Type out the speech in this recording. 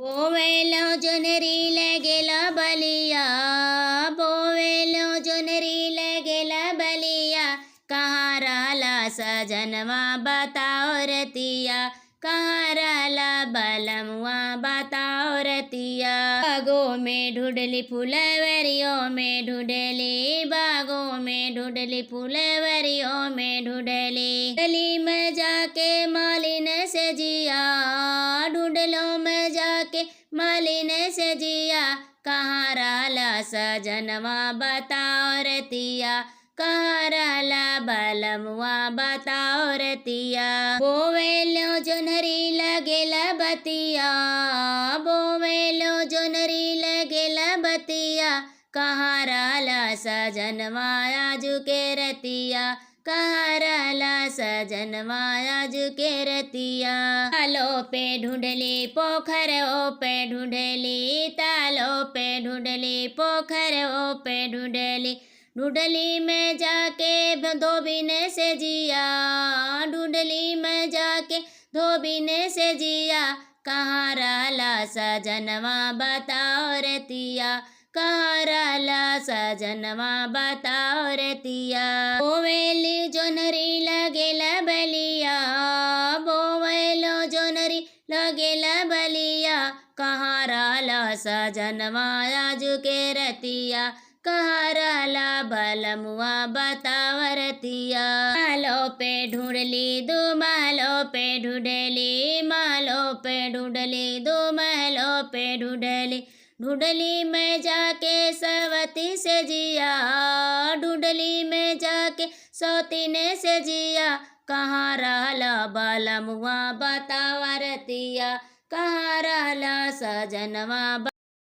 बोवेलो जोनरी लगेला बलिया, बोवेलो जोनरी लगेला बलिया। कहाँ रहला सजनवा बताओ रतिया, कहाँ रहला बलमुआ बताओ रतिया। बागों में ढूंढली फुलवरियों में ढूंढली, बागों में ढूंढली फुलवरियों में ढूंढली। गली में जाके मालिन से जिया, ढूंढलो में जाके मालिन से जिया। कहाँ रहला सजनवा बताओ रतिया, कहाँ रहला बलमुआ बताओ रतिया। बोवेलो जोनरी लगेला बतिया, बोवेलो जोनरी लगेला बतिया। कहाँ रहला सजनवा आजू के रतिया, कहाँ रहला सजनवा आजू के रतिया। तालों पे ढूंढली पोखरों पे ढूंढली, तालों पे ढूंढली पोखरों पे ढूंढली। ढूंढली में जाके धोबिन से जिया, ढूंढली में जाके धोबिन से जिया। कहाँ रहला सजनवा बताओ रतिया, कहाँ रहला सजनवा बताओ रतिया। बोवेली जोनरी लगेला बलिया, बोवेलो जोनरी लगेला बलिया। कहाँ रहला सजनवा आजू के रतिया, कहाँ रहला बलमुआ बताओ रतिया। मालों पे ढूंढली दो महलों पे ढूंढली, मालों पे ढूंढली दो महलों पे ढूंढली। ढूंढली में जाके सवती से जिया, ढूंढली में जाके सौतीन से जिया। कहाँ रहला बलमुआ बताओ रतिया, कहाँ रहला सजनवा।